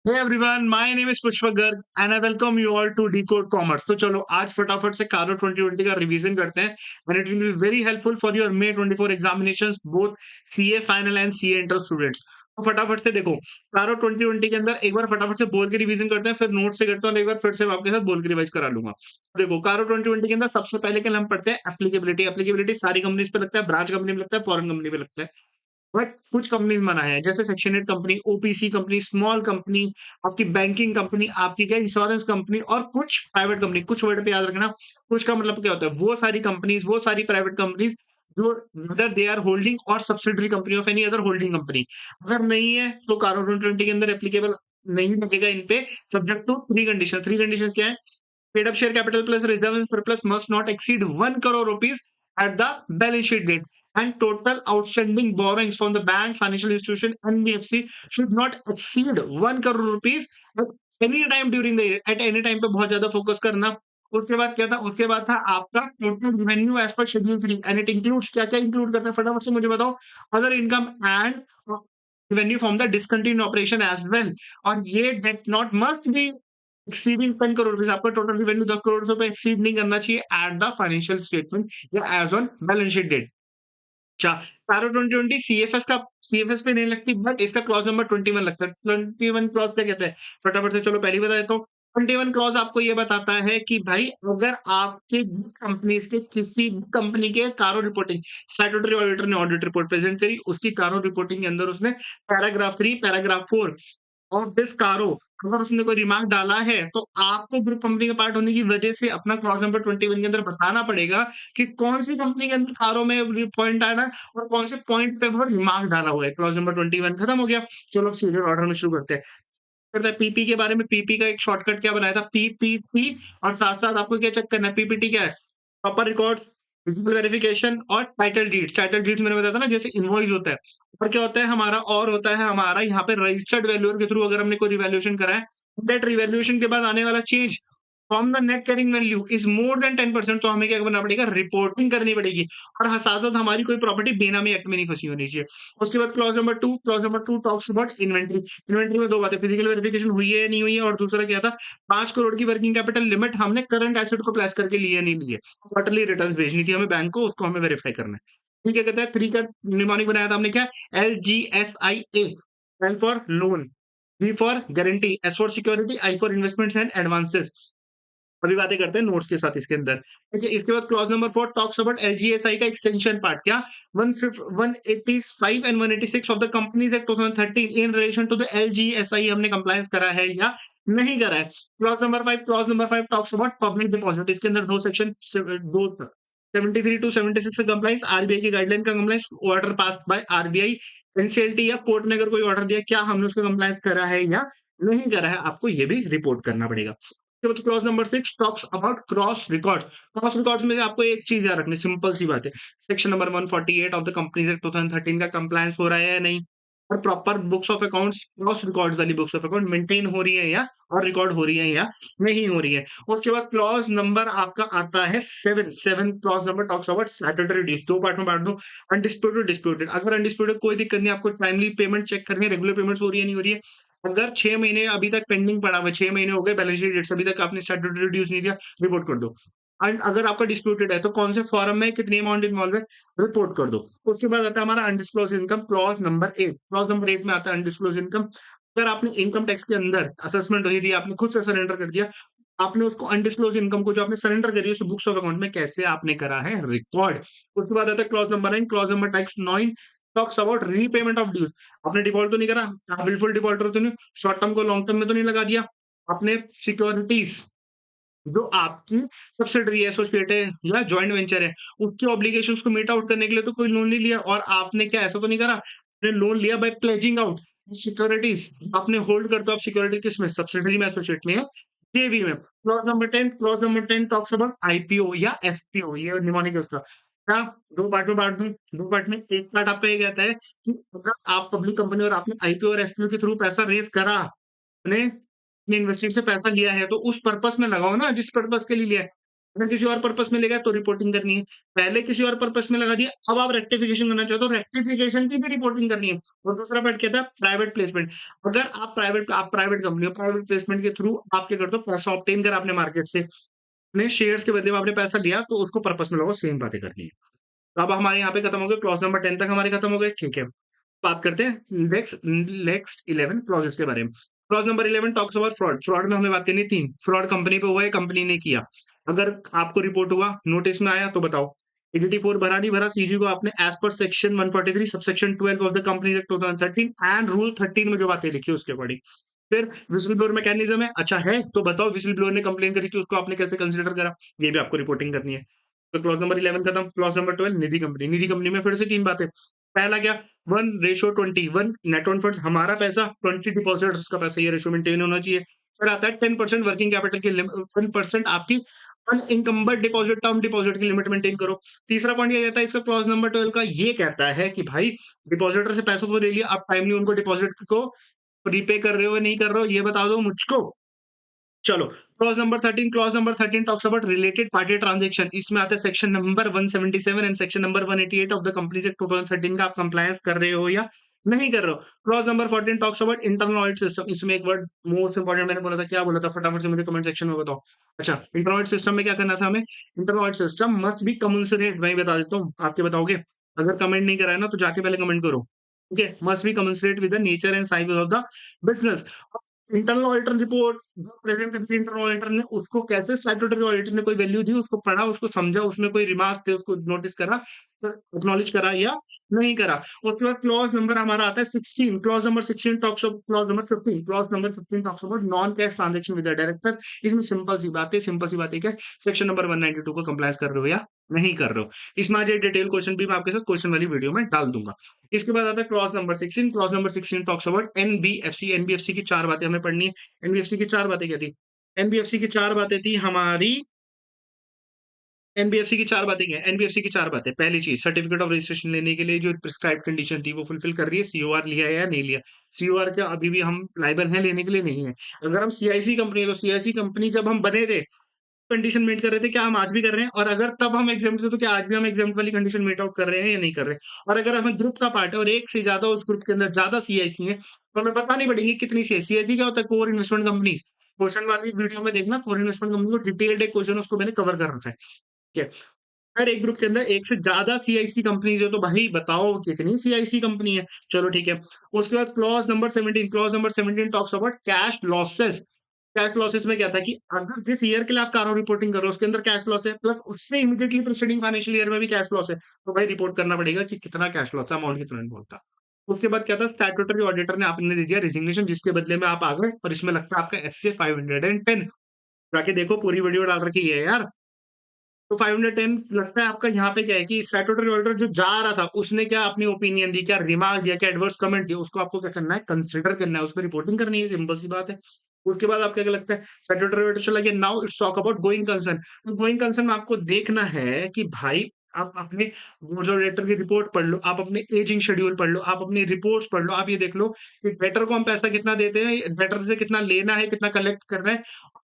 Hey everyone, my name is Pushpak Garg and I welcome you all to Decode Commerce. तो चलो आज फटाफट से कारो 2020 का रिवीजन करते हैं and it will be very helpful for your May 24 examinations both CA final and CA inter students. तो फटाफट से देखो कारो 2020 के अंदर एक बार फटाफट से बोल के रिवीजन करते हैं, फिर नोट से करते हैं और एक बार फिर से मैं आपके साथ बोल के रिवाइज करा लूंगा। देखो कारो 2020 के अंदर सबसे पहले के हम पढ़ते हैं एप्लीकेबिलिटी। एप्लीकेबिलिटी सारी कंपनीज पे लगता है, ब्रांच कंपनी में लगता है, फॉरेन कंपनी पे लगता है। बट कुछ कंपनीज मना है, जैसे section 8 company, OPC company, small company, आपकी बैंकिंग कंपनी, आपकी क्या इंश्योरेंस कंपनी और कुछ प्राइवेट कंपनी। कुछ वर्ड पे याद रखना, कुछ का मतलब क्या होता है, वो सारी कंपनीज, वो सारी प्राइवेट कंपनीज जो वेदर दे आर होल्डिंग और subsidiary company of any other holding company. अगर नहीं है तो कारो 2020 के अंदर एप्लीकेबल नहीं लगेगा इन पे, subject to three condition. Three condition क्या है? Paid up share capital plus reserve and surplus must not exceed 1 crore rupees at the balance sheet date, and total outstanding borrowings from the bank, financial institution, NBFC should not exceed 1 crore rupees at any time during the year। at any time पे बहुत ज्यादा focus करना। उसके बाद क्या था? उसके बाद था आपका total revenue as per schedule 3 and it includes क्या क्या इंक्लूड करता है, फटाफट से मुझे बताओ। Other income and revenue from the discontinued operation as well. और ये date not must be exceeding 10 crore rupees. आपका टोटल रेवेन्यू 10 करोड़ से ऊपर एक्सीड नहीं करना चाहिए एट द फाइनेंशियल स्टेटमेंट या as on balance sheet date. अच्छा, पैरा 2020 सीएफएस पे नहीं लगती, बट इसका क्लॉज नंबर 21 लगता है। 21 क्लॉज क्या कहता है? फटाफट से चलो पहले बता देता हूँ। 21 क्लॉज आपको ये बताता है कि भाई अगर आपके कंपनीज के किसी भी कंपनी के कारो रिपोर्टिंग, स्टैट्यूटरी ऑडिटर ने ऑडिट रिपोर्ट प्रेजेंट करी, उसकी कारो रिपोर्टिंग के अंदर उसने पैराग्राफ 3 पैराग्राफ 4 और दिस कारो अगर उसने कोई रिमार्क डाला है, तो आपको ग्रुप कंपनी का पार्ट होने की वजह से अपना क्लॉज नंबर 21 के अंदर बताना पड़ेगा कि कौन सी कंपनी के अंदर कारो में पॉइंट आना है और कौन से पॉइंट पे वो रिमार्क डाला हुआ है। क्लॉज नंबर 21 खत्म हो गया। चलो अब सीरियल ऑर्डर में शुरू करते हैं। करते हैं पीपी के बारे में। पीपी का एक शॉर्टकट क्या बनाया था? पीपीटी। और साथ साथ आपको क्या चेक करना है? पीपीटी क्या है? प्रॉपर रिकॉर्ड, फिजिकल वेरिफिकेशन और टाइटल डीड्स। टाइटल डीड्स मैंने बताया था ना, जैसे इनवॉइस होता है। और क्या होता है हमारा? और होता है हमारा यहाँ पे रजिस्टर्ड वैल्यूअर के थ्रू अगर हमने कोई रिवैल्यूएशन करा है, दैट रिवैल्यूएशन के बाद आने वाला change from the net carrying value is more than 10%, तो हमें क्या करना पड़ेगा? रिपोर्टिंग करनी पड़ेगी। और हाँ, साथ-साथ हमारी कोई प्रॉपर्टी बेनामी एक्ट में नहीं फंसी होनी चाहिए। उसके बाद clause number 2 talks about inventory. Inventory में 2 बातें, फिजिकल वेरिफिकेशन हुई है या नहीं हुई है, और दूसरा क्या था? 5 करोड़ की वर्किंग कैपिटल लिमिट हमने करंट एसेट को प्लेस करके ली है, नहीं ली है। क्वार्टरली रिटर्न्स भेजनी थी हमें बैंक को, उसको हमें वेरीफाई करना है। ठीक है, कहता है 3 का निमोनिक बनाया था हमने क्या? LGSIA. L for loan, B for guarantee, S for security, I for investments and advances. अभी बातें करते हैं नोट्स के साथ इसके अंदर। ठीक है, इसके बाद clause number 4 talks about LGSI का एक्सटेंशन पार्ट। क्या? 185 and 186 of the Companies Act 2013 in relation to the LGSI हमने कंप्लायंस करा है या नहीं करा है। Clause number 5 talks about public deposit. इसके अंदर दो सेक्शन, दो 73 टू 76 का कंप्लायंस, आरबीआई की गाइडलाइन का compliance, order pass by RBI, NCLT या कोर्ट ने अगर कोई ऑर्डर दिया, क्या हमने उसका कंप्लायंस करा है या नहीं करा है, आपको ये भी रिपोर्ट करना पड़ेगा। Clause number 6 talks about cross records. Cross records में आपको एक चीज याद रखनी, सिंपल सी बात है। Section number 148 of the Companies Act 2013 का कंप्लायंस हो रहा है या नहीं, और proper books of accounts, cross records वाली बुक्स ऑफ अकाउंट मेंटेन हो रही है या और रिकॉर्ड हो रही है या नहीं हो रही है। उसके बाद क्लॉज नंबर आपका आता है 7। Clause number talks about statutory dues. दो पार्ट में बांट दो, अनडिस्प्यूटेड, डिस्प्यूटेड। अगर अनडिस्प्यूटेड कोई दिक्कत नहीं, आपको टाइमली पेमेंट चेक करनी है, रेगुलर पेमेंट्स हो रही है नहीं हो रही है। अगर 6 महीने अभी तक पेंडिंग पड़ा हुआ है, 6 महीने हो गए बैलेंस शीट डेट से, अभी तक आपने स्टैट्यूटरी ड्यूज नहीं दिया, रिपोर्ट कर दो। एंड अगर आपका डिस्प्यूटेड है तो कौन से फॉर्म में कितनी अमाउंट इन्वॉल्व है, रिपोर्ट कर दो। उसके बाद आता है हमारा undisclosed income, clause number 8। Clause number 8 में आता है अनडिस्क्लोज इनकम। अगर आपने इनकम टैक्स के अंदर असेसमेंट हुई थी, आपने खुद से सरेंडर कर दिया, आपने उसको अनडिस्क्लोज इनकम को जो आपने सरेंडर करी है, उसे बुक्स ऑफ अकाउंट में कैसे आपने करा है रिकॉर्ड। उसके बाद आता है clause number 9। Clause number tax 9 talks about repayment of dues. आपने डिफॉल्ट तो नहीं करा, आप विलफुल डिफॉल्टर तो नहीं, शॉर्ट टर्म को लॉन्ग टर्म में तो नहीं लगा दिया। आपने सिक्योरिटीज जो आपकी सब्सिडरी है, एसोसिएट है या जॉइंट वेंचर है, उसके ऑब्लिगेशंस को मीट आउट करने के लिए तो कोई लोन नहीं लिया। और आपने क्या ऐसा तो नहीं करा, आपने लोन लिया बाय प्लेजिंग आउट सिक्योरिटीज। आपने होल्ड करते हो आप सिक्योरिटी किसमें? सब्सिडरी में, एसोसिएट में या जेवी में। Clause number 10 talks about IPO या एफपीओ, ये निमोनिक है उसका। क्या? दो पार्ट में बांट दूं, दो पार्ट में। एक पार्ट आपका ये कहता है कि अगर आप पब्लिक कंपनी और आपने आईपीओ और एफपीओ के थ्रू पैसा रेज करा, अपने इन्वेस्टमेंट से पैसा लिया है, तो उस पर्पस में लगाओ ना जिस पर्पस के लिए लिया है। अगर किसी और पर्पस में ले गए तो रिपोर्टिंग करनी है। पहले किसी और पर्पस में लगा दिया, अब आप रेक्टिफिकेशन करना चाहते हो, रेक्टिफिकेशन की भी रिपोर्टिंग करनी है। और दूसरा पार्ट क्या था? Private placement. अगर आप प्राइवेट कंपनी हो, प्राइवेट प्लेसमेंट के थ्रू आप क्या करते हो? पैसा ऑब्टेन करा आपने मार्केट से, अपने शेयर्स के बदले में आपने पैसा लिया, तो उसको पर्पस में लगाओ, सेम बातें करनी है। तो अब हमारे यहाँ पे खत्म हो गए, क्लॉज़ नंबर 10 तक हमारे खत्म हो गए, ठीक है। बात करते हैं नेक्स्ट 11 क्लॉज़ेस के बारे में। Clause number 11 talks about fraud. Fraud में हमें बात करनी है 3, फ्रॉड कंपनी पे हुआ है, कंपनी ने किया। अगर आपको रिपोर्ट हुआ, नोटिस में आया तो बताओ। एडीटी 4 भरा नहीं भरा, सीजी को आपने as per section 143 subsection 12 of the companies act 2013 and rule 13 में जो बातें लिखी है उसके अकॉर्डिंग। फिर व्हिसल ब्लोअर मैकेनिज्म है, अच्छा है तो बताओ व्हिसल ब्लोअर ने कंप्लेन करी थी, उसको आपने कैसे कंसीडर करा? ये भी आपको रिपोर्टिंग करनी है। तो क्लॉज़ नंबर 11 खत्म, क्लॉज़ नंबर 12 निधि कंपनी। निधि कंपनी में फिर से 3 बातें। पहला क्या? 1:20, 1 नेट ऑन फंड्स हमारा पैसा, 20 डिपॉजिटर्स का पैसा, ये रेशियो मेंटेन होना चाहिए। फिर आता है 10% वर्किंग कैपिटल की 10% आपकी अनइंकम्बर्ड डिपॉजिट, टर्म डिपॉजिट की लिमिट मेंटेन करो। तीसरा पॉइंट ये कहता है इसका क्लॉज़ नंबर 12 का, ये कहता है कि भाई डिपॉजिटर से पैसों को ले लिया, आप टाइमली उनको डिपॉजिट को प्रीपे कर रहे हो या नहीं कर रहे हो, ये बता दो मुझको। चलो, clause number 13 talks about related party transaction. इसमें आता है section number 177 and section number 188 of the companies act 2013 का आप कंप्लायंस कर रहे हो या नहीं कर रहे हो। Clause number 14 talks about internal audit system. इसमें एक वर्ड मोस्ट इम्पोर्टेंट मैंने बोला था, क्या बोला था? फटाफट से मुझे कमेंट सेक्शन में बताओ। अच्छा, इंटरनल ऑडिट सिस्टम में क्या करना था हमें? Internal audit system must be commensurate, मैं ही बता देता हूँ, आप क्या बताओगे? अगर कमेंट नहीं करा है ना, तो जाके पहले कमेंट करो। ठीक है? Must be commensurate with the nature and size of the business. Internal auditor report जो प्रेजेंट करती है इंटरनल ऑडिटर ने, उसको कैसे स्टैट्यूटरी ऑडिटर ने कोई वैल्यू दी, उसको पढ़ा, उसको समझा, उसमें कोई रिमार्क थे, उसको नोटिस करा, एक्नॉलेज करा या नहीं करा। उसके बाद क्लॉज नंबर हमारा आता है 16। Clause number 16 talks of clause number 15, clause number 15 talks about non cash transaction with the director. इसमें सिंपल सी बात है, क्या सेक्शन नंबर 192 को कंप्लायंस कर रहे हो या नहीं कर रहे हो। इसमें आज डिटेल क्वेश्चन भी मैं आपके साथ क्वेश्चन वाली वीडियो में डाल दूंगा। इसके बाद आता है clause number 16। Clause number 16 talks about NBFC. NBFC की 4 बातें हमें पढ़नी है। एनबीएफसी की 4 बातें क्या थी? एनबीएफसी की 4 बातें थी हमारी। एनबीएफसी की 4 बातें क्या हैं? एनबीएफसी की 4 बातें। पहली चीज़, सर्टिफिकेट ऑफ रजिस्ट्रेशन लेने के लिए जो प्रिस्क्राइब्ड कंडीशन थी वो फुलफिल कर रही है, सीओआर लिया है या नहीं लिया। सीओआर क्या अभी भी हम लायबल हैं लेने के लिए? नहीं है। अगर हम सीआईसी कंपनी है, तो सीआईसी कंपनी जब हम बने थे, कंडीशन मीट कर रहे थे, क्या हम आज भी कर रहे हैं? और अगर तब हम एग्ज़ाम्प्ट थे, तो क्या आज भी हम एग्ज़ाम्प्ट वाली कंडीशन मीट आउट कर रहे हैं या नहीं कर रहे? और अगर हमें ग्रुप का पार्ट है और एक से ज़्यादा उस ग्रुप के अंदर ज़्यादा सीआईसी हैं, तो हमें बतानी पड़ेगी कितनी सीआईसी। सीआईसी क्या होता है? Core investment companies. क्वेश्चन वाली वीडियो में देखना, कोर इन्वेस्टमेंट कंपनी को डिटेल्ड एक क्वेश्चन उसको मैंने कवर कर रखा है। ठीक है? अगर एक ग्रुप के अंदर एक से ज्यादा सीआईसी कंपनीज हो, तो भाई बताओ कितनी सीआईसी कंपनी है। चलो ठीक है। उसके बाद clause number 17। Clause number 17 talks about cash losses. Cash losses में क्या था कि अगर जिस ईयर के लिए आप कारो रिपोर्टिंग कर रहे हो उसके अंदर कैश लॉस है, प्लस उससे इमीडिएटली प्रीसीडिंग फाइनेंशियल ईयर में भी कैश लॉस है, तो भाई रिपोर्ट करना पड़ेगा कि कितना कैश लॉस है, अमाउंट कितना इन्वॉल्व था। उसके बाद क्या था? स्टैट्यूटरी ऑडिटर ने आपने दे दिया रिजिग्नेशन, जिसके बदले में आप आ गए, और इसमें लगता है आपका एसए 510। जाके देखो, पूरी वीडियो डाल रखी है यार। तो 510 लगता है आपका। यहाँ पे क्या है कि स्टैट्यूटरी ऑडिटर जो जा रहा था, उसने क्या अपनी ओपिनियन दी, क्या रिमार्क दिया, क्या एडवर्स कमेंट दिया, उसको आपको क्या करना है? कंसिडर करना है, उस पर रिपोर्टिंग करनी है, सिंपल सी बात है। उसके बाद आपको क्या लगता है? स्टैट्यूटरी ऑडिटर चला गया, now it's talk about going concern. तो गोइंग कंसर्न में आपको देखना है कि भाई आप अपने बोर्ड ऑफ डायरेक्टर की रिपोर्ट पढ़ लो, आप अपने एजिंग शेड्यूल पढ़ लो, आप अपनी रिपोर्ट्स पढ़ लो, आप ये देख लो कि डेटर को हम पैसा कितना देते हैं, डेटर से कितना लेना है, कितना कलेक्ट करना है,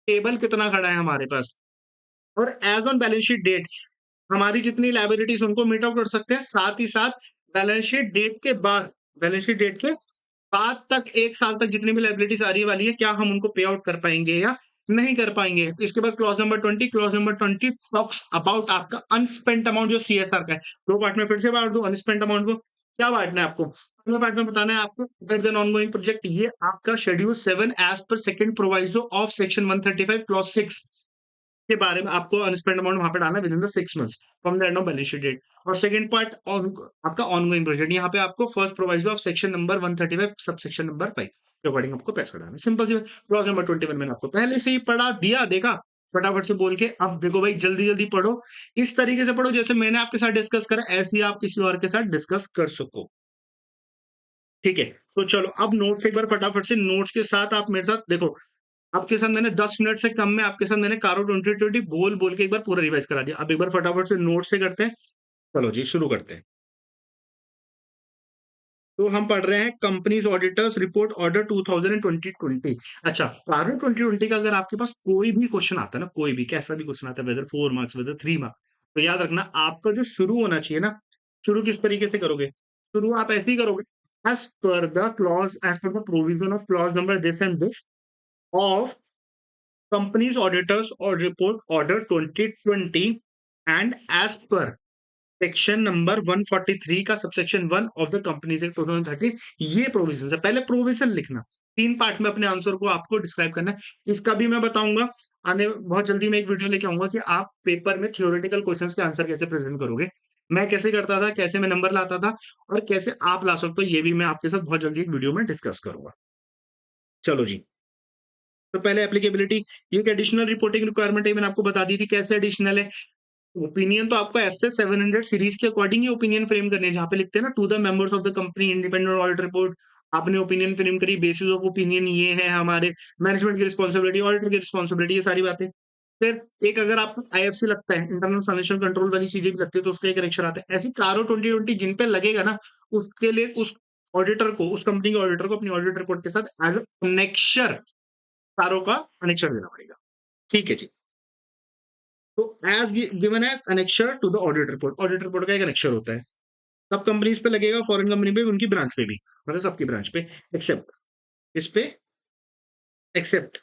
टेबल कितना खड़ा है हमारे पास, और as on balance sheet date हमारी जितनी लायबिलिटीज उनको मीट आउट कर सकते हैं। साथ ही साथ बैलेंस शीट डेट के बाद तक 1 साल तक जितनी भी लायबिलिटीज आ रही वाली है, क्या हम उनको पे आउट कर पाएंगे या नहीं कर पाएंगे। इसके बाद clause number 20। Clause number 20 talks about आपका अनस्पेंट अमाउंट जो सीएसआर का है। 2 पार्ट में फिर से बांट दो अनस्पेंट अमाउंट को। क्या बांटना है आपको? पहले पार्ट में बताना है आपको अदर देन ऑनगोइंग प्रोजेक्ट, ये आपका schedule 7 as per second proviso of section 135 clause 6 के बारे में आपको अनस्पेंड अमाउंट वहाँ पे डालना है within the 6 months from the end of balance sheet date. और सेकंड पार्ट आपका ऑनगोइंग प्रोजेक्ट, यहाँ पे आपको first proviso of section number 135 sub section number 5 के अकॉर्डिंग आपको पैसा डालना है। सिंपल सी क्लॉज नंबर 21 मैंने आपको पहले से ही पढ़ा दिया, देखा फटाफट से बोल के। अब देखो भाई, जल्दी जल्दी पढ़ो, इस तरीके से पढ़ो जैसे मैंने आपके साथ डिस्कस करा, ऐसे ही आप किसी और के साथ डिस्कस कर सको। ठीक है, तो चलो अब नोट्स एक बार फटाफट से नोट्स के साथ आप मेरे साथ देखो। आपके साथ मैंने 10 मिनट से कम में आपके साथ मैंने कारो 2020 बोल बोल के एक बार पूरा रिवाइज करा दिया। अब एक बार फटाफट से नोट से करते हैं। चलो जी शुरू करते हैं। तो हम पढ़ रहे हैं कंपनीज ऑडिटर्स रिपोर्ट ऑर्डर 2020। अच्छा, कार्बन 2020 का अगर आपके पास कोई भी क्वेश्चन आता है ना, कोई भी कैसा भी क्वेश्चन आता है, वेदर 4 मार्क्स वेदर 3 मार्क्स, तो याद रखना आपका जो शुरू होना चाहिए ना, शुरू किस तरीके से करोगे? शुरू आप ऐसे ही करोगे, as per the provision of clause number this and this of Companies auditors और report order 2020 and as per section number 143 का subsection 1 of the Companies Act 2013, ये प्रोविजन है। पहले प्रोविजन लिखना, 3 पार्ट में अपने आंसर को आपको डिस्क्राइब करना है। इसका भी मैं बताऊंगा, आने बहुत जल्दी मैं एक वीडियो लेके आऊंगा कि आप पेपर में थ्योरेटिकल क्वेश्चंस के आंसर कैसे प्रेजेंट करोगे, मैं कैसे करता था, कैसे मैं नंबर लाता था, और कैसे आप ला सकते हो, ये भी मैं आपके साथ बहुत जल्दी एक वीडियो में डिस्कस करूंगा। चलो जी, तो पहले एप्लीकेबिलिटी, ये एक एडिशनल रिपोर्टिंग रिक्वायरमेंट है, मैंने आपको बता दी थी कैसे एडिशनल है। ओपिनियन तो आपको एसएस 700 सीरीज के अकॉर्डिंग ही ओपिनियन फ्रेम करने हैं, जहां पे लिखते हैं ना, to the members of the company independent audit report, आपने ओपिनियन फ्रेम करी, बेसिस ऑफ ओपिनियन ये है हमारे, मैनेजमेंट की रिस्पॉन्सिबिलिटी, ऑडिटर की रिस्पॉन्सिबिलिटी, ये सारी बातें। फिर एक अगर आपको आईएफसी लगता है, इंटरनल फाइनेंशियल कंट्रोल वाली चीजें भी लगती है, तो उसका एक कनेक्शन आता है। ऐसी कारो 2020 जिन पे लगेगा ना, उसके लिए उस ऑडिटर को, उस कंपनी के ऑडिटर को अपनी ऑडिट रिपोर्ट के साथ एज अ कनेक्शन, कारो का कनेक्शन देना पड़ेगा। ठीक है जी। तो as given as annexure to the audit report, audit report का एक अनेक्शर होता है। सब कंपनीज पे लगेगा, फॉरेन कंपनी पे भी, उनकी ब्रांच पे भी, मतलब सबकी ब्रांच पे, एक्सेप्ट इस पे, एक्सेप्ट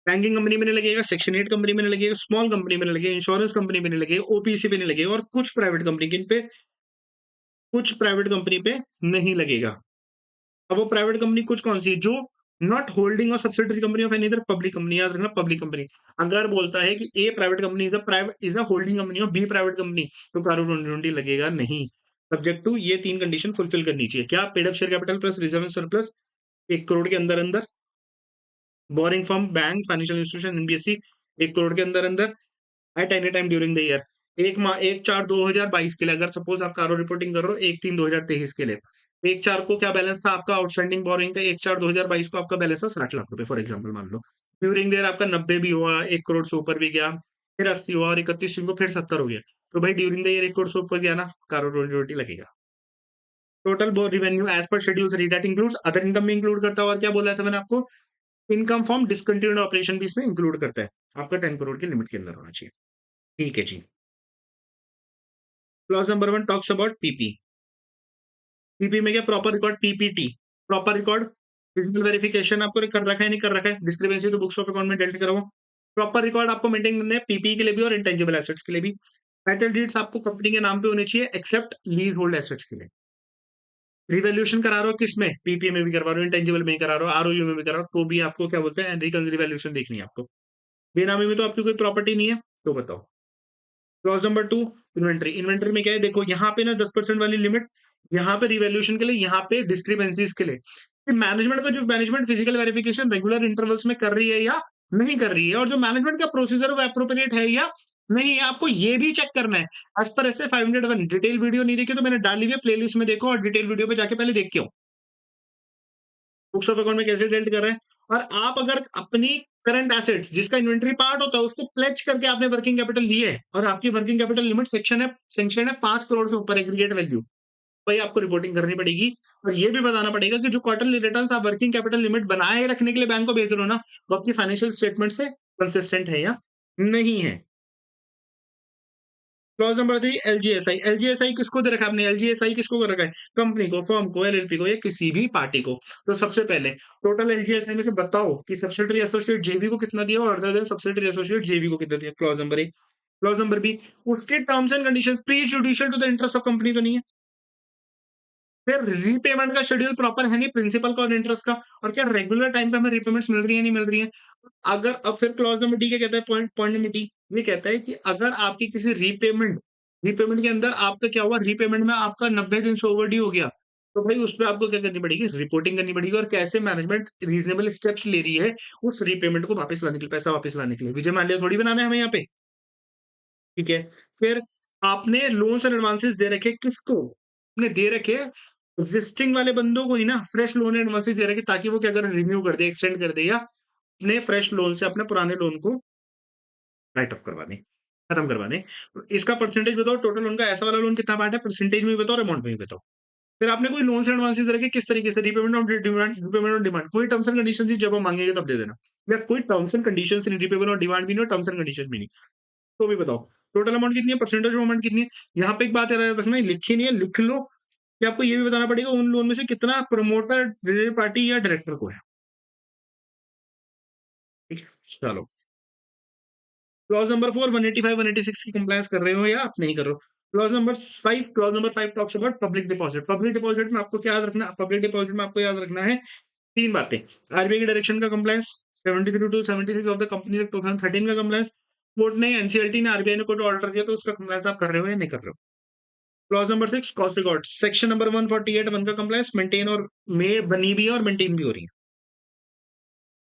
बैंकिंग कंपनी में नहीं लगेगा, सेक्शन 8 कंपनी में नहीं लगेगा, स्मॉल कंपनी में नहीं लगेगा, इंश्योरेंस कंपनी में नहीं लगेगा, ओपीसी पे नहीं लगेगा, और कुछ प्राइवेट कंपनी किन पे, कुछ प्राइवेट कंपनी पे नहीं लगेगा। अब वो प्राइवेट कंपनी कुछ कौन सी है, जो नॉट होल्डिंग और subsidiary company of any other public company, याद रखना पब्लिक कंपनी। अगर बोलता है कि A private company is a holding company of B private company, तो कारो 2020 लगेगा नहीं। सब्जेक्ट टू ये 3 कंडीशन फुलफिल करनी चाहिए, क्या? Paid up share capital plus reserve and surplus 1 crore के अंदर अंदर, boring from bank financial institution NBFC 1 crore के अंदर अंदर, at any time during the year, 1/4/2022 के लिए, अगर सपोज आप कारो रिपोर्टिंग कर रहे हो 1/3/2023 के लिए, 1/4 को क्या बैलेंस था आपका आउटस्टैंडिंग बोरिंग का, 1/4/2022 को आपका बैलेंस था 60 लाख रुपए, फॉर एग्जाम्पल मान लो। ड्यूरिंग देयर आपका 90 भी हुआ, 1 करोड़ से ऊपर भी गया, फिर 80 हुआ, और 31 जून को फिर 70 हो गया, तो भाई ड्यूरिंग द ईयर 1 करोड़ से ऊपर गया ना, कारो 2020 लगेगा। टोटल बोर revenue as per schedule 3 that includes other income भी इंक्लूड करता है, और क्या बोला था मैंने आपको, इनकम फ्रॉम डिसकंटिन्यूड ऑपरेशन भी इसमें इंक्लूड करता है, आपका 10 करोड़ की लिमिट के अंदर होना चाहिए। ठीक है जी। Clause number 1 talks about PP. PP में क्या, proper record, PPT, proper record, physical verification आपको कर रखा है नहीं कर रखा है, डिस्क्रिपेंसी तो बुक्स ऑफ अकाउंट में डेल्ट कराओ। प्रॉपर रिकॉर्ड आपको मेंटेन करना है, पीपी के लिए भी और इंटेंजिबल एसेट्स के लिए भी। टाइटल डीड्स आपको कंपनी के नाम पे होने चाहिए एक्सेप्ट लीज होल्ड एसेट्स के लिए। रिवैल्यूएशन करा रहे हो किसमें, पीपी में भी करवा रहे हो, इंटेंजिबल में भी करा रहे हो, आरओयू में भी करा रहे हो, तो भी आपको क्या बोलते हैं, रिवैल्यूएशन देखनी है आपको। बेनामी में तो आपकी कोई प्रॉपर्टी नहीं है, तो बताओ। Clause number 2 inventory. इन्वेंट्री में क्या है, देखो यहाँ पे ना 10% वाली लिमिट, यहाँ पे रिवैल्यूएशन के लिए, यहाँ पे डिस्क्रिपेंसीज के लिए। मैनेजमेंट का जो management physical verification regular intervals में कर रही है या नहीं कर रही है, और जो मैनेजमेंट का प्रोसीजर वो एप्रोप्रिएट है या नहीं है, आपको ये भी चेक करना है। As per S 501 detail video नहीं देखी तो मैंने डाली हुई है प्लेलिस्ट में, देखो, और डिटेल वीडियो पे जाके पहले देख के आओ बुक्स ऑफ अकाउंट में कैसे डेल्ट कर रहे हैं। और आप अगर अपनी करंट एसेट्स जिसका इन्वेंटरी पार्ट होता है उसको प्लेज करके आपने वर्किंग कैपिटल ली है, और आपकी वर्किंग कैपिटल लिमिट सेक्शन है 5 करोड़ से ऊपर एग्रीगेट वैल्यू, भाई आपको रिपोर्टिंग करनी पड़ेगी। और ये भी बताना पड़ेगा कि जो क्वार्टरली रिटर्न्स आप वर्किंग कैपिटल लिमिट बनाए रखने के लिए बैंक को भेज रहे हो ना, वो आपकी फाइनेंशियल स्टेटमेंट से कंसिस्टेंट है या नहीं है। Clause number 3 एलजीएसआई। एलजीएसआई किसको दे रखा है आपने, एलजीएसआई किसको कर रखा है, कंपनी को, फर्म को, एलएलपी को, या किसी भी पार्टी को। तो सबसे पहले टोटल एलजीएसआई में से बताओ कि सब्सिडरी एसोसिएट जेवी को कितना दिया, और अदर देन सब्सिडरी एसोसिएट जेवी को कितना दिया। Clause number A. Clause number B, उसके terms and condition prejudicial to the interest of company तो नहीं है। फिर रीपेमेंट का शेड्यूल प्रॉपर है नहीं, प्रिंसिपल का और इंटरेस्ट का, और क्या रेगुलर टाइम पे हमें रीपेमेंट्स मिल रही है नहीं मिल रही है। अगर अब फिर क्लॉज नंबर डी क्या कहता है, पॉइंट पॉइंट नंबर डी ये कहता है कि अगर आपकी किसी रीपेमेंट रीपेमेंट के अंदर आपका क्या हुआ, रीपेमेंट में आपका 90 दिन से ओवरड्यू हो गया, तो भाई उस पे आपको क्या करनी पड़ेगी, रिपोर्टिंग करनी पड़ेगी, और कैसे मैनेजमेंट रीजनेबल स्टेप्स ले रही है उस रीपेमेंट को वापस लाने के लिए, पैसा वापस लाने के लिए। विजय माल्या थोड़ी बनाना है हमें यहाँ पे। ठीक है। फिर आपने लोन्स एंड एडवांसेस दे रखे किसको, आपने दे रखे एग्जिस्टिंग वाले बंदों को ही ना, फ्रेश लोन एंड एडवांसेस दे रखे, ताकि वो क्या अगर रिन्यू कर दे, एक्सटेंड कर दे, या अपने फ्रेश लोन से अपने पुराने लोन को राइट ऑफ करवा दें। खत्म करवा दें। तो इसका परसेंटेज बताओ, टोटल उनका ऐसा वाला लोन कितना पार्ट है, परसेंटेज में भी बताओ और अमाउंट में भी बताओ। फिर आपने कोई लोन्स एडवांसेस रखे किस तरीके से, repayment of demand, repayment of demand, कोई टर्म्स एंड कंडीशन थी, जब हम मांगेंगे तब दे देना, या कोई टर्म्स एंड कंडीशन नहीं, रीपेमेंट ऑफ डिमांड भी नहीं और टर्म्स एंड कंडीशन भी नहीं, तो भी बताओ टोटल अमाउंट कितनी है, परसेंटेज ऑफ अमाउंट कितनी है। यहाँ पे एक बात याद रखना, लिखी नहीं है, लिख लो कि आपको ये भी बताना पड़ेगा उन लोन में से कितना प्रमोटर, रिलेटेड पार्टी या डायरेक्टर को है। ठीक है, चलो क्लॉज नंबर 4, 185 186 की कंप्लायंस कर रहे हो या आप नहीं कर रहे हो। Clause number 5 talks about public deposit. Public deposit में आपको क्या याद रखना, पब्लिक डिपॉजिट में आपको याद रखना है तीन बातें। आरबीआई की डायरेक्शन का compliance, 73 to 76 of the company act 2013 का कंप्लायंस, कोर्ट ने, एनसीएलटी ने, आरबीआई ने कोर्ट ऑर्डर दिया तो उसका कंप्लायंस आप कर रहे हो या नहीं कर रहे हो। Clause number 6 cost record, section number 148 one का कंप्लायंस मेंटेन और में बनी भी है और मेंटेन भी हो रही है।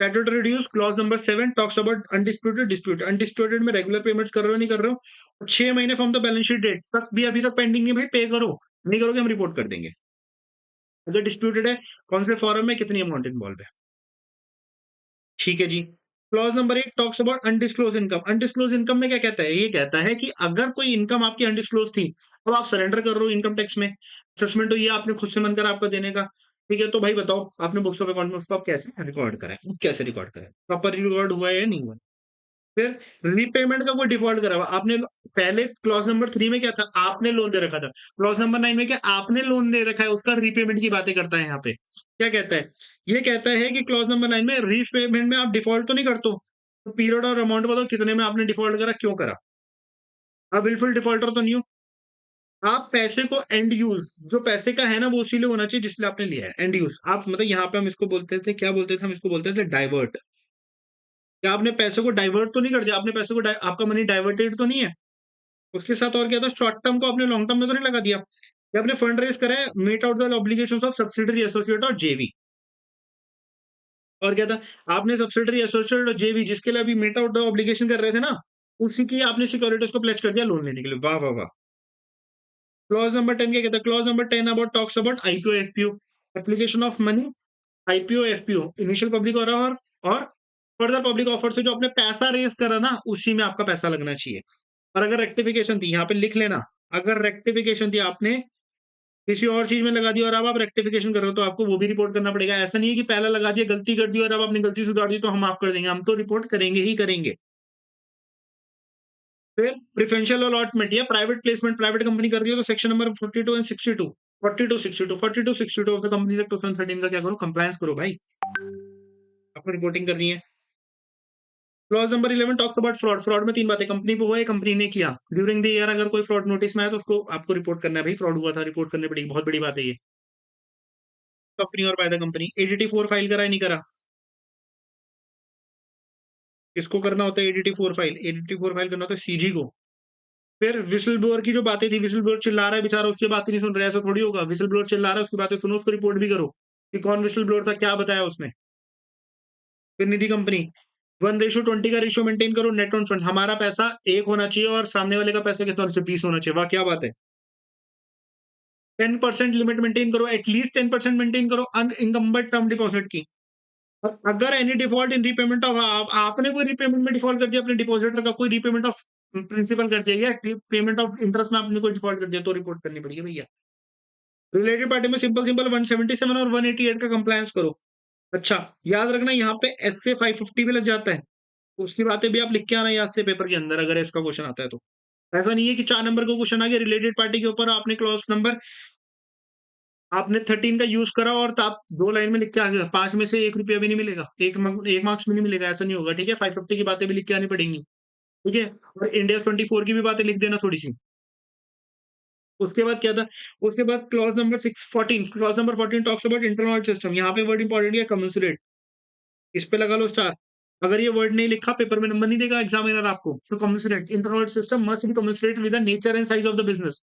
Statutory dues, clause number 7 talks about undisputed dispute, undisputed में रेगुलर पेमेंट्स कर रहे हो नहीं कर रहे हो, 6 महीने from the balance sheet date तक भी अभी तक पेंडिंग नहीं, भाई पे करो, नहीं करोगे हम रिपोर्ट कर देंगे। अगर डिस्प्यूटेड है, कौन से फॉरम में, कितनी अमाउंट इन्वॉल्व है। ठीक है जी। Clause number 8 talks about undisclosed income. Undisclosed income में क्या कहता है, ये कहता है कि अगर कोई इनकम आपकी अनडिस्क्लोज थी, अब आप सरेंडर कर रहे हो इनकम टैक्स में, असेसमेंट तो ये आपने खुद से मन कर आपका देने का, ठीक है, तो भाई बताओ आपने बुक्स ऑफ अकाउंट में उसको आप कैसे रिकॉर्ड करें, कैसे रिकॉर्ड करें, प्रॉपर रिकॉर्ड हुआ है या नहीं हुआ। फिर रीपेमेंट का कोई डिफॉल्ट करा हुआ आपने, पहले क्लॉज नंबर 3 में क्या था, आपने लोन दे रखा था, क्लॉज नंबर 9 में क्या आपने लोन दे रखा है, उसका रीपेमेंट की बातें करता है यहाँ पे। क्या कहता है, ये कहता है कि क्लॉज नंबर 9 में रीपेमेंट में आप डिफॉल्ट तो नहीं करते, तो पीरियड और अमाउंट बताओ कितने में आपने डिफॉल्ट करा, क्यों करा। आप विलफुल डिफॉल्टर तो नहीं हो। आप पैसे को एंड यूज, जो पैसे का है ना वो उसी लिए होना चाहिए जिसलिए आपने लिया है, एंड यूज। आप मतलब यहाँ पे हम इसको बोलते थे, क्या बोलते थे हम इसको, बोलते थे डाइवर्ट। क्या आपने पैसे को डाइवर्ट तो नहीं कर दिया, आपने पैसे को आपका मनी डाइवर्टेड तो नहीं है। उसके साथ और क्या था, शॉर्ट टर्म को आपने लॉन्ग टर्म में तो नहीं लगा दिया। ये आपने फंड रेज करा है, meet out the obligations of subsidiary associate और जेवी। और क्या था, आपने सब्सिडरी एसोसिएट और जेवी जिसके लिए अभी मीट आउट द ऑब्लिगेशन कर रहे थे ना, उसी की आपने सिक्योरिटीज को प्लेज कर दिया लोन लेने के लिए। वाह वाह वाह। क्लॉज नंबर 10 क्या कहता है, clause number 10 about talks about IPO FPO, application of money, IPO FPO, initial public और फर्दर पब्लिक ऑफर से जो आपने पैसा रेज करा ना उसी में आपका पैसा लगना चाहिए। और अगर रेक्टिफिकेशन थी, यहाँ पे लिख लेना, अगर रेक्टिफिकेशन थी आपने किसी और चीज में लगा दिया और अब आप रेक्टिफिकेशन कर रहे हो तो आपको वो भी रिपोर्ट करना पड़ेगा। ऐसा नहीं है कि पहले लगा दिया, गलती कर दी और अब आपने गलती सुधार दी तो हम माफ कर देंगे, हम तो रिपोर्ट करेंगे ही करेंगे। फिर प्रिफरेंशियल अलॉटमेंट या प्राइवेट प्लेसमेंट, प्राइवेट कंपनी कर रही है तो section number 42 and 62, 42 62 of the company act 2013 का क्या करो, कंप्लायंस करो भाई, आपको रिपोर्टिंग करनी है। Clause number 11 talks about fraud. Fraud में तीन बातें, कंपनी पे हुआ है, कंपनी ने किया, ड्यूरिंग द ईयर अगर कोई फ्रॉड नोटिस में आया तो उसको आपको रिपोर्ट करना है, भाई फ्रॉड हुआ था, रिपोर्ट करनी पड़ेगी, बहुत बड़ी बात है ये। कंपनी और by the company, ADT 4 file करा है नहीं करा, किसको करना होता है एडीटी 4 फाइल, एडीटी 4 फाइल करना होता है सीजी को। फिर विसल ब्लोअर की जो बातें थी, विसल ब्लोअर चिल्ला रहा है बेचारा, उसकी बातें नहीं सुन रहे, ऐसा थोड़ी होगा, विसल ब्लोअर चिल्ला रहा है उसकी बातें सुनो, उसको रिपोर्ट भी करो कि कौन विसल ब्लोअर था, क्या बताया उसने। फिर निधि कंपनी, 1:20 का रेशियो मेंटेन करो, नेट ऑन फंड, हमारा पैसा 1 होना चाहिए और सामने वाले का पैसा कितना होना चाहिए, 20 होना चाहिए, वाह क्या बात है। 10% लिमिट मेंटेन करो, एटलीस्ट 10% मेंटेन करो अनइंकम्बर्ड टर्म डिपॉजिट की। और अगर any default in repayment of, आपने कोई रीपेमेंट में डिफॉल्ट कर दिया, अपने डिपॉजिटर का कोई रीपेमेंट ऑफ प्रिंसिपल कर दिया या पेमेंट ऑफ इंटरेस्ट में आपने कोई डिफॉल्ट कर दिया तो रिपोर्ट करनी पड़ेगी भैया। रिलेटेड पार्टी में सिंपल सिंपल 177 और 188 का कंप्लायंस करो। अच्छा, याद रखना यहाँ पे एस से 550 भी लग जाता है, उसकी बातें भी आप लिख के आना याद से पेपर के अंदर अगर इसका क्वेश्चन आता है तो। ऐसा नहीं है कि 4 नंबर का क्वेश्चन आ गया रिलेटेड पार्टी के ऊपर, आपने क्लॉज नंबर, आपने 13 का यूज करा और आप 2 लाइन में लिख के आ गए, 5 में से 1 रुपया भी नहीं मिलेगा, एक मार्क्स भी नहीं मिलेगा, ऐसा नहीं होगा, ठीक है। 550 की बातें भी लिख के आनी पड़ेंगी, ठीक है। और इंडिया 24 की भी बातें लिख देना थोड़ी सी। उसके बाद क्या था, उसके बाद clause number 614, clause number 14 talks about internal system, यहाँ पे वर्ड इंपॉर्टेंट है कमेंसुरेट, इस पे लगा लो स्टार। अगर ये वर्ड नहीं लिखा पेपर में नंबर नहीं देगा एग्जामिनर आपको, तो commensurate, internal system must be commensurate with the nature and size of the business.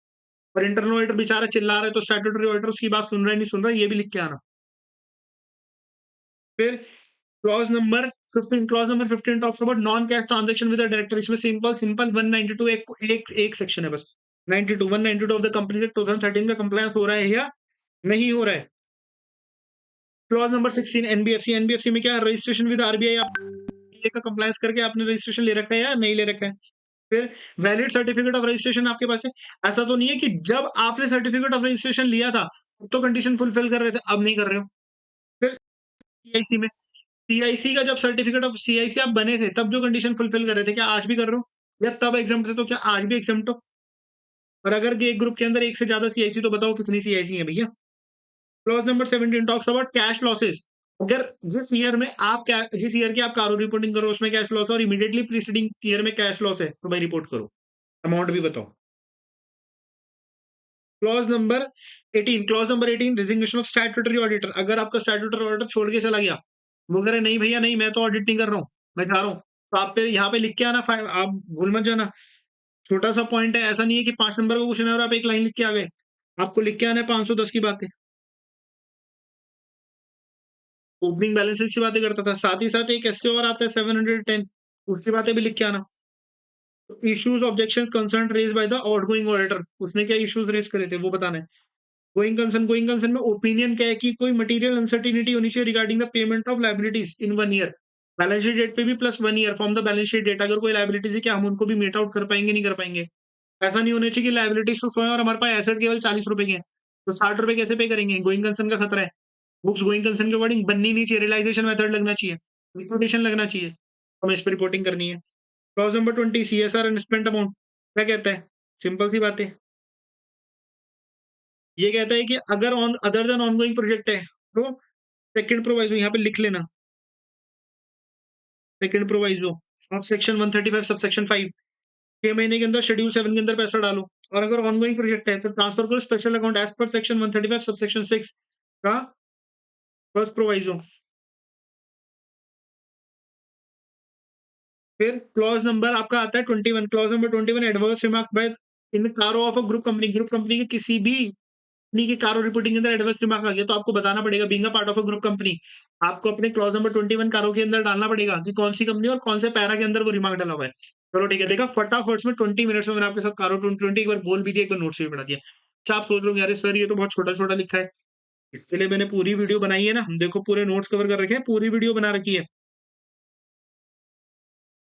और इंटरनल ऑडिटर बेचारा चिल्ला रहा है तो स्टैट्यूटरी ऑडिटर उसकी बात सुन रहा है नहीं सुन रहा है ये भी लिख के आना। फिर clause number 15 talks about non cash transaction with the director, इसमें सिंपल सिंपल 192 एक सेक्शन है बस, 92 192 ऑफ द कंपनी से 2013 का कंप्लायंस हो रहा है या नहीं हो रहा है। क्लॉज नंबर 16 एनबीएफसी, एनबीएफसी में क्या रजिस्ट्रेशन विद आरबीआई, आप का कंप्लायंस करके आपने रजिस्ट्रेशन ले रखा है या नहीं ले रखा है। फिर वैलिड सर्टिफिकेट ऑफ रजिस्ट्रेशन आपके पास है। ऐसा तो नहीं है कि जब आपने सर्टिफिकेट ऑफ रजिस्ट्रेशन लिया था, तब तो कंडीशन फुलफिल कर रहे थे, अब नहीं कर रहे हो। फिर सीआईसी में, सीआईसी का जब सर्टिफिकेट ऑफ सीआईसी आप बने थे, तब जो कंडीशन फुलफिल कर रहे थे, क्या आज भी कर रहे हो? या तब एग्ज़ाम्प्ट थे, तो क्या आज भी एग्ज़ाम्प्ट हो? और अगर एक ग्रुप के अंदर एक से ज़्यादा सीआईसी, तो बताओ कितनी सीआईसी है भैया? Clause number 17 talks about cash losses. अगर जिस ईयर की आप कार्गो रिपोर्टिंग करो, उसमें कैश लॉस है और इमीडिएटली प्रीसीडिंग ईयर में कैश लॉस है, तो भाई रिपोर्ट करो। अमाउंट भी बताओ। Clause number 18 resignation of statutory auditor. अगर आपका स्टैट्यूटरी ऑडिटर छोड़ के चला गया, वो कह रहे नहीं भैया नहीं, मैं तो ऑडिट नहीं कर रहा हूँ, मैं जा रहा हूँ। तो आप पे यहाँ पे लिख के आना, आप भूल मत जाना। छोटा-सा पॉइंट है, ऐसा नहीं है कि 5 नंबर का क्वेश्चन है और आप 1 लाइन लिख के आ गए। आपको लिख के आना है 510 की बातें। ओपनिंग बैलेंसेस की बातें करता था। साथ ही साथ एक एसए और आता है 710, उसकी बातें भी लिख के आना। Issues, objections, concern raised by the outgoing auditor. उसने क्या इश्यूज रेज़ करे थे, वो बताना है। गोइंग कंसर्न में ओपिनियन क्या है कि कोई मटेरियल अनसर्टेनिटी होनी चाहिए regarding the payment of liabilities in 1 year. Balance sheet date पे भी plus 1 year from the balance sheet date. अगर कोई लायबिलिटीज है, क्या हम उनको भी मीट आउट कर पाएंगे, नहीं कर पाएंगे? ऐसा नहीं होना चाहिए कि लायबिलिटीज तो 100 है और हमारे पास एसेट केवल 40 रुपए के हैं, तो 60 रुपए कैसे पे करेंगे? गोइंग कंसर्न का खतरा है। बुक्स गोइंग कंसर्न के अकॉर्डिंग बननी नहीं चाहिए, रियलाइजेशन मेथड लगना चाहिए, लिक्विडेशन लगना चाहिए, हमें इस पे रिपोर्टिंग करनी है। क्लॉज नंबर 20 सीएसआर अनस्पेंट अमाउंट क्या कहता है? सिंपल सी बात है। ये कहता है कि अगर on other than ongoing project है, तो सेकंड प्रोवाइज़ो यहाँ पे लिख लेना। सेकंड प्रोवाइज़ो ऑफ सेक्शन 135 सबसेक्शन 5, 6 महीने के अंदर शेड्यूल 7 के अंदर पैसा डालो। और अगर ऑनगोइंग प्रोजेक्ट है, तो ट्रांसफर करो special account as per section 135 subsection 6 का फर्स्ट प्रोवाइज़ो। फिर क्लॉज़ नंबर आपका आता है 21, clause number 21 adverse remark by in CARO of a group company के किसी भी कंपनी की कारो रिपोर्टिंग के अंदर एडवर्स रिमार्क आ गया, तो आपको बताना पड़ेगा being a part of a group company. आपको अपने क्लॉज़ नंबर 21 कारो के अंदर डालना पड़ेगा कि कौन-सी कंपनी और कौन से पैरा के अंदर वो रिमार्क डाला हुआ है। चलो ठीक है, देखा फटाफट में 20 मिनट्स में मैंने आपके साथ कारो 20 एक बार बोल भी दिया, एक बार नोट्स भी पढ़ा दिया। अच्छा, आप सोच रहे होंगे अरे सर ये तो बहुत छोटा-छोटा लिखा है। इसके लिए मैंने पूरी वीडियो बनाई है ना, देखो पूरे नोट्स कवर कर रखे हैं, पूरी वीडियो बना रखी है।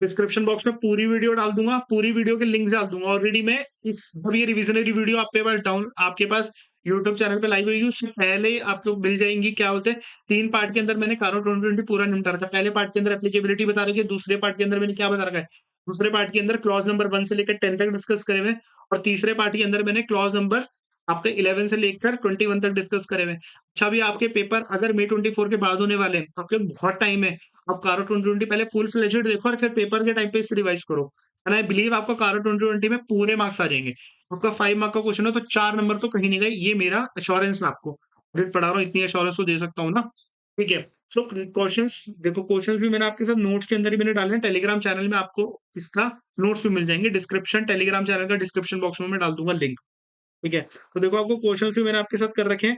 डिस्क्रिप्शन बॉक्स में पूरी वीडियो डाल दूँगा, पूरी वीडियो के लिंक्स डाल दूँगा। ऑलरेडी मैं इस जब ये रिविज़नरी वीडियो आपके पास यूट्यूब चैनल पे लाइव होएगी, उससे पहले आपको मिल जाएँगी, क्या बोलते हैं, 3 पार्ट के अंदर मैंने कारो 2020 पूरा निपटा रखा है। पहले पार्ट के अंदर एप्लीकेबिलिटी बता रखी है, दूसरे पार्ट के अंदर मैंने क्या बता रखा है, दूसरे पार्ट के अंदर क्लॉज़ नंबर 1 से लेकर 10 तक डिस्कस करे हुए हैं और तीसरे पार्ट के अंदर मैंने क्लॉज़ नंबर आपके 11 से लेकर 21 तक डिस्कस करे हुए हैं। अच्छा, अभी आपके पेपर अगर मई 24 के बाद होने वाले हैं, तो आपके बहुत टाइम है। आप कारो 2020 पहले फुल फ्लेजेड देखो और फिर पेपर के टाइम पे इसे रिवाइज़ करो। एंड आई बिलीव आपको कारो 2020 में पूरे मार्क्स आ जाएँगे। आपका 5 मार्क का क्वेश्चन है तो 4 नंबर तो कहीं नहीं गए, ये मेरा एश्योरेंस है आपको। ऑलरेडी पढ़ा रहा हूँ, इतनी एश्योरेंस तो दे सकता हूँ ना। ठीक है। सो क्वेश्चन्स देखो, क्वेश्चन्स भी मैंने आपके साथ नोट्स के अंदर ही मैंने डाले हैं। टेलीग्राम चैनल में आपको इसका नोट्स भी मिल जाएँगे। डिस्क्रिप्शन टेलीग्राम चैनल का डिस्क्रिप्शन बॉक्स में मैं डाल दूँगा लिंक। ठीक है। तो देखो, आपको क्वेश्चन्स भी मैंने आपके साथ कर रखे हैं।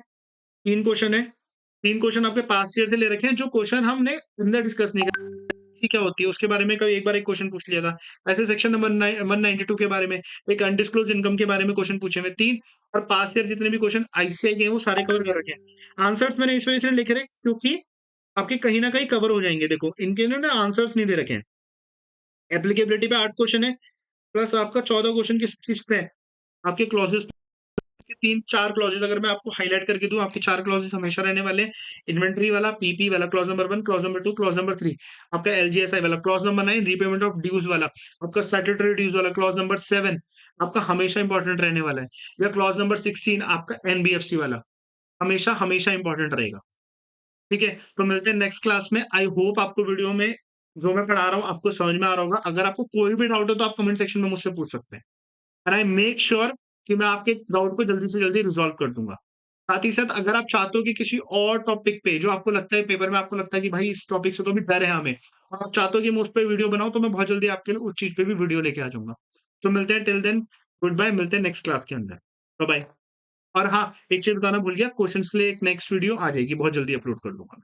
3 क्वेश्चन है। 3 क्वेश्चन आपके पास्ट ईयर से ले रखे हैं, जो क्वेश्चन हमने अंदर डिस्कस नहीं की क्या होती है, उसके बारे में कभी एक बार एक क्वेश्चन पूछ लिया था। ऐसे सेक्शन नंबर 192 के बारे में, एक अनडिस्क्लोज्ड इनकम के बारे में क्वेश्चन पूछे हुए 3 और पास्ट ईयर जितने भी क्वेश्चन आईसीआई के हैं, वो सारे कवर कर रखे हैं। आंसर्स मैंने इस वजह से नहीं लिखे रहे क्योंकि आपके कहीं न कहीं कवर हो जाएँगे। देखो, इनके ना आंसर्स नहीं दे रखे हैं। एप्लीकेबिलिटी पे 8 क्वेश्चन है, प्लस आपका 14 क्वेश्चन किस पे है? आपके क्लॉजेस के 3-4 क्लॉजेस अगर मैं आपको हाइलाइट करके दूँ, आपके 4 क्लॉजेस हमेशा रहने वाले हैं। इन्वेंटरी वाला, पीपी वाला, clause number 1, clause number 2, clause number 3, आपका एलजीएसआई वाला, clause number 9 repayment of dues वाला, आपका स्टैट्यूटरी ड्यूज़ वाला, क्लॉज़ नंबर 7 आपका हमेशा इंपॉर्टेंट रहने वाला है, या क्लॉज़ नंबर 16 आपका एनबीएफसी वाला, हमेशा, हमेशा इंपॉर्टेंट रहेगा। ठीक है? तो मिलते हैं नेक्स्ट क्लास में। आई होप आपको वीडियो में जो मैं पढ़ा रहा हूँ, आपको समझ में आ रहा होगा। अगर आपको कोई भी डाउट हो, तो आप कमेंट सेक्शन में मुझसे पूछ सकते हैं। एंड आई मेक श्योर कि मैं आपके डाउट को जल्दी से जल्दी रिज़ॉल्व कर दूँगा। साथ ही साथ अगर आप चाहते हो कि किसी और टॉपिक पे जो आपको लगता है पेपर में आपको लगता है कि भाई इस टॉपिक से तो अभी डर है हमें, और आप चाहते हो कि मैं उस पे वीडियो बनाऊँ, तो मैं बहुत जल्दी आपके लिए उस चीज़ पे भी वीडियो लेके आ जाऊँगा। तो मिलते हैं, टिल देन गुड बाय, मिलते हैं नेक्स्ट क्लास के अंदर। Bye bye. और हाँ, एक चीज़ बताना भूल गया, क्वेश्चन्स के लिए एक नेक्स्ट वीडियो आ जाएगी, बहुत जल्दी अपलोड कर दूँगा।